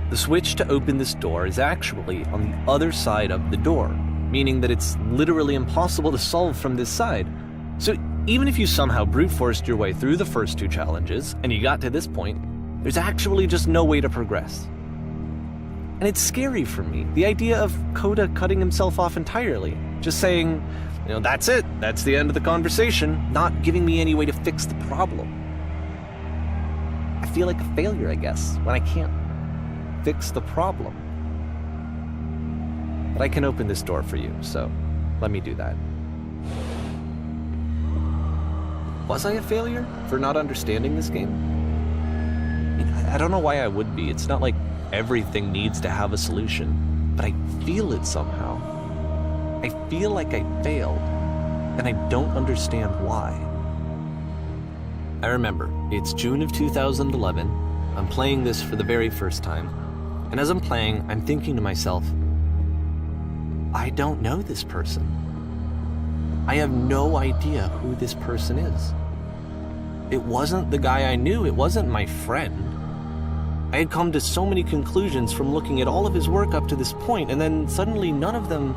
[SPEAKER 1] The switch to open this door is actually on the other side of the door, meaning that it's literally impossible to solve from this side. So even if you somehow brute forced your way through the first 2 challenges, and you got to this point, there's actually just no way to progress. And it's scary for me, the idea of Coda cutting himself off entirely, just saying, you know, that's it, that's the end of the conversation, not giving me any way to fix the problem. I feel like a failure, I guess, when I can't fix the problem. But I can open this door for you, so let me do that. Was I a failure for not understanding this game? I mean, I don't know why I would be. It's not like everything needs to have a solution, but I feel it somehow. I feel like I failed, and I don't understand why. I remember, it's June of 2011. I'm playing this for the very first time. And as I'm playing, I'm thinking to myself, I don't know this person. I have no idea who this person is. It wasn't the guy I knew, it wasn't my friend. I had come to so many conclusions from looking at all of his work up to this point, and then suddenly none of them...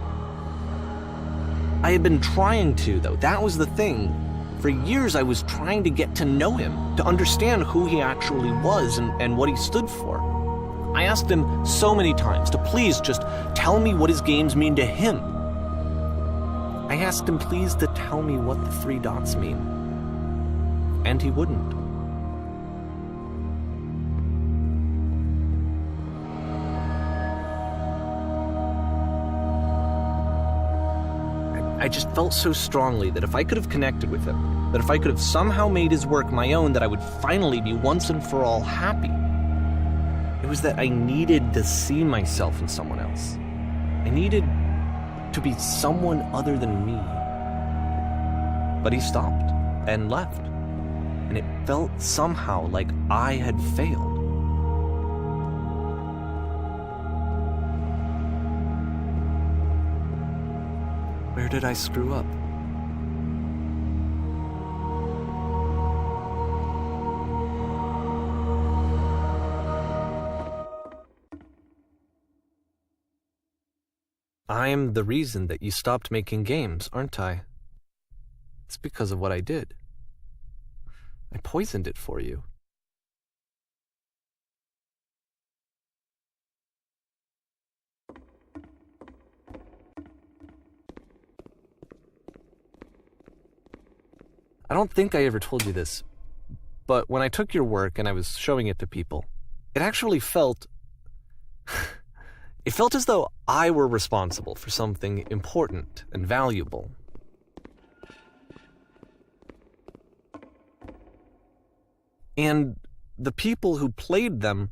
[SPEAKER 1] I had been trying to, though. That was the thing. For years I was trying to get to know him, to understand who he actually was and what he stood for. I asked him so many times to please just tell me what his games mean to him. I asked him please to tell me what the 3 dots mean. And he wouldn't. I just felt so strongly that if I could have connected with him, that if I could have somehow made his work my own, that I would finally be once and for all happy. It was that I needed to see myself in someone else. I needed to be someone other than me. But he stopped and left, and it felt somehow like I had failed. Where did I screw up? I'm the reason that you stopped making games, aren't I? It's because of what I did. I poisoned it for you. I don't think I ever told you this, but when I took your work and I was showing it to people, it actually felt... it felt as though I were responsible for something important and valuable. And the people who played them,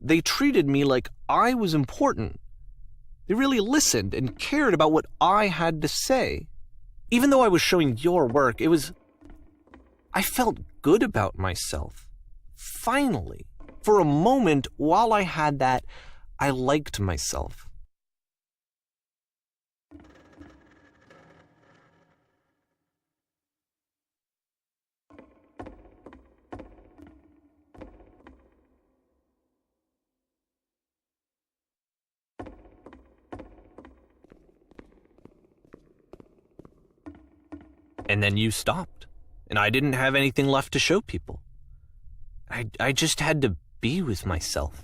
[SPEAKER 1] they treated me like I was important. They really listened and cared about what I had to say. Even though I was showing your work, I felt good about myself. Finally. For a moment, while I had that, I liked myself. And then you stopped, and I didn't have anything left to show people. I just had to be with myself.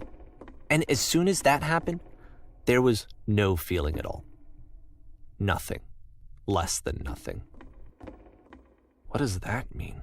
[SPEAKER 1] And as soon as that happened, there was no feeling at all. Nothing. Less than nothing. What does that mean?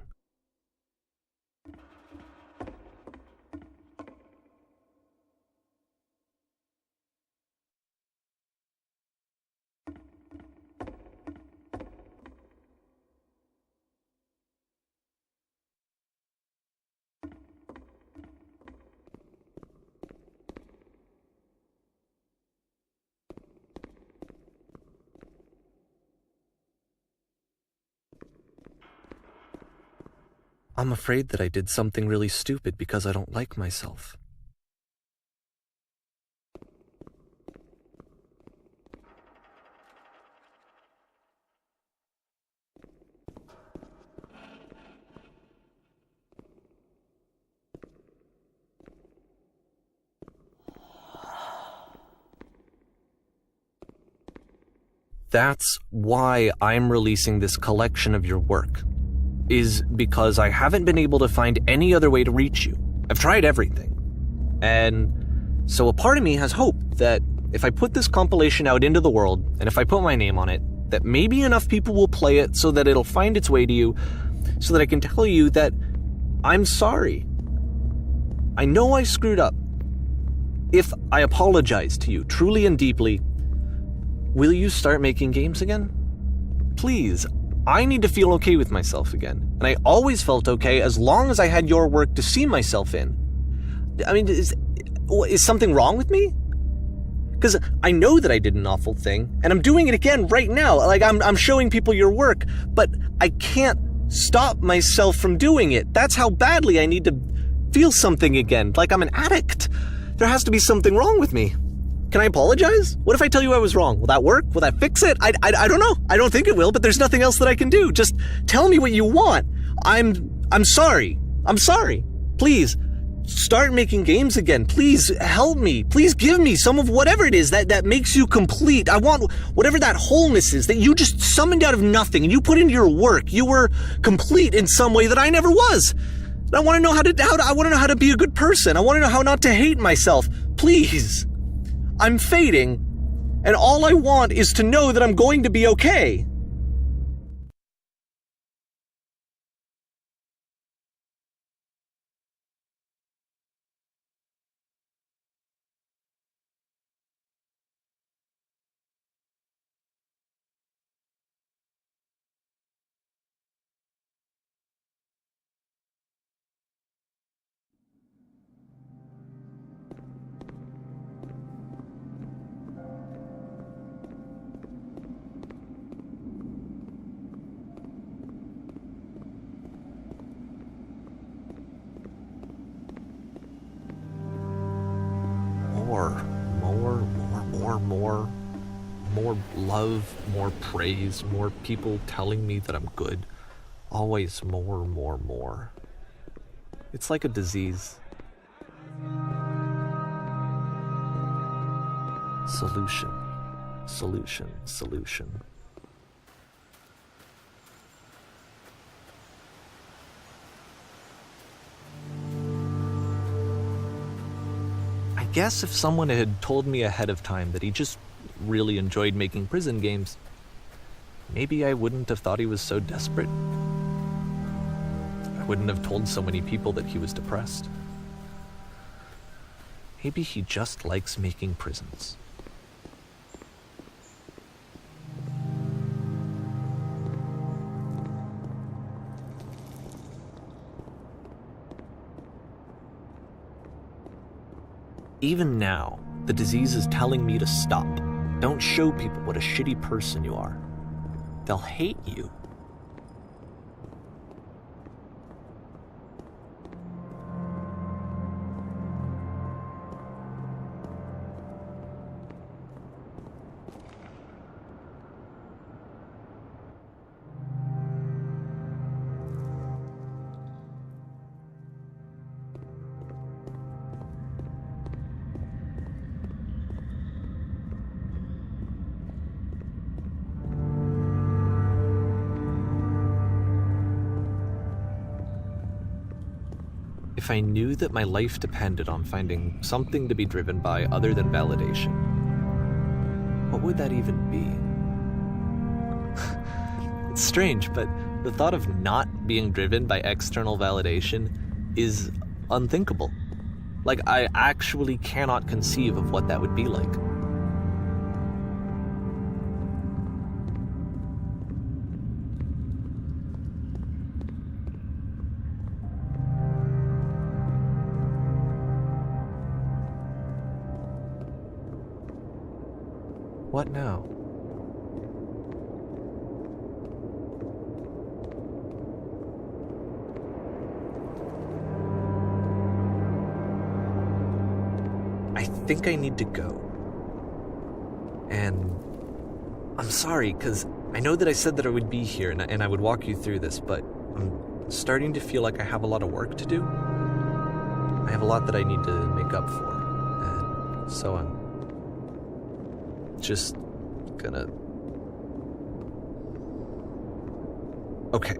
[SPEAKER 1] I'm afraid that I did something really stupid because I don't like myself. That's why I'm releasing this collection of your work. Is because I haven't been able to find any other way to reach you. I've tried everything. And so a part of me has hope that if I put this compilation out into the world, and if I put my name on it, that maybe enough people will play it so that it'll find its way to you, so that I can tell you that I'm sorry. I know I screwed up. If I apologize to you truly and deeply, will you start making games again? Please. I need to feel okay with myself again. And I always felt okay as long as I had your work to see myself in. I mean, is something wrong with me? Because I know that I did an awful thing, and I'm doing it again right now. Like, I'm showing people your work, but I can't stop myself from doing it. That's how badly I need to feel something again, like I'm an addict. There has to be something wrong with me. Can I apologize? What if I tell you I was wrong? Will that work? Will that fix it? I don't know. I don't think it will, but there's nothing else that I can do. Just tell me what you want. I'm sorry. I'm sorry. Please, start making games again. Please help me. Please give me some of whatever it is that makes you complete. I want whatever that wholeness is that you just summoned out of nothing and you put into your work. You were complete in some way that I never was. I want to know I want to know how to be a good person. I want to know how not to hate myself. Please. I'm fading, and all I want is to know that I'm going to be okay. More love, more praise, more people telling me that I'm good. Always more. It's like a disease. Solution. I guess if someone had told me ahead of time that he just really enjoyed making prison games, maybe I wouldn't have thought he was so desperate. I wouldn't have told so many people that he was depressed. Maybe he just likes making prisons. Even now, the disease is telling me to stop. Don't show people what a shitty person you are. They'll hate you. If I knew that my life depended on finding something to be driven by other than validation, what would that even be? It's strange, but the thought of not being driven by external validation is unthinkable. Like, I actually cannot conceive of what that would be like. What now? I think I need to go. And I'm sorry, because I know that I said that I would be here and I would walk you through this, but I'm starting to feel like I have a lot of work to do. I have a lot that I need to make up for, and so I'm just gonna... Okay.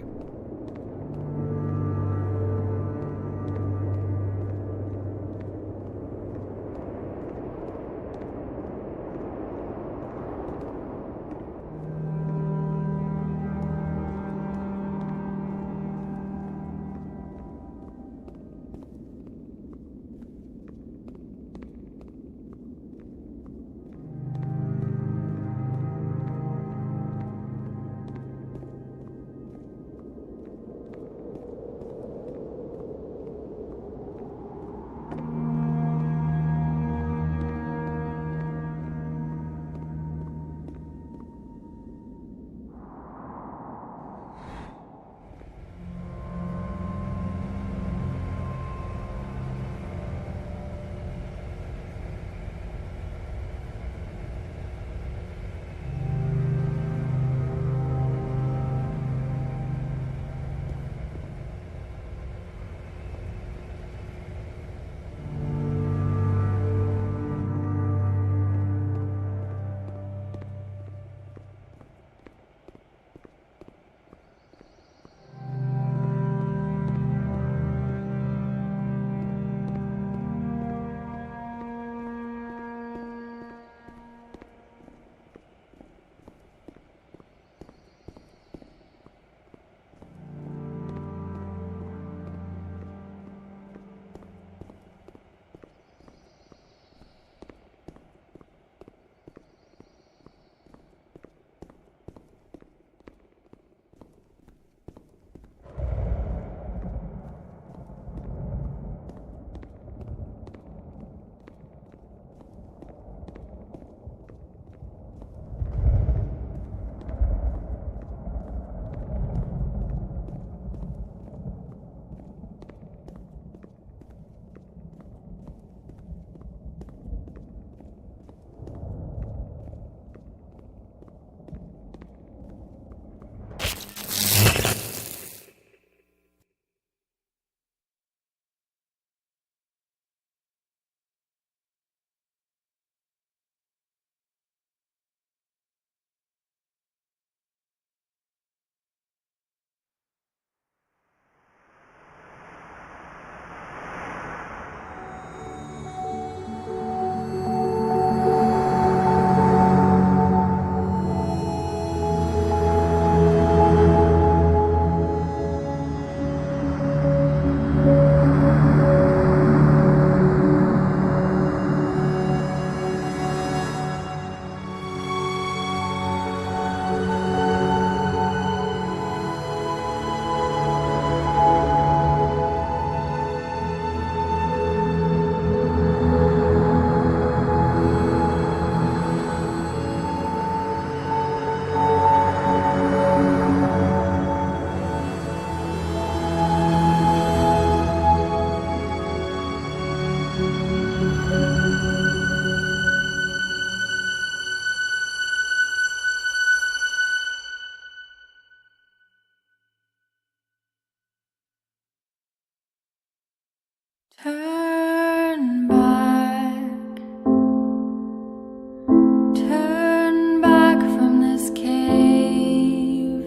[SPEAKER 3] Turn back, turn back from this cave.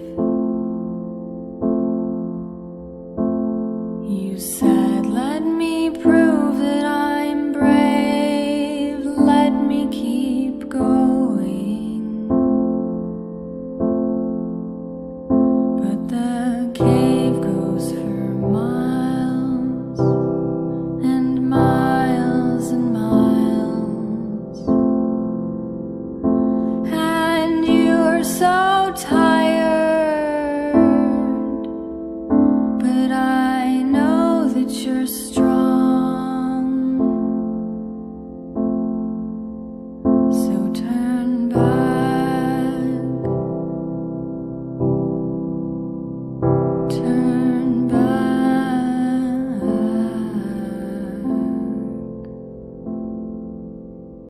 [SPEAKER 3] You said, let me prove that I'm brave, let me keep going. But the cave goes for miles and miles and miles, and you're so tired, but I know that you're strong.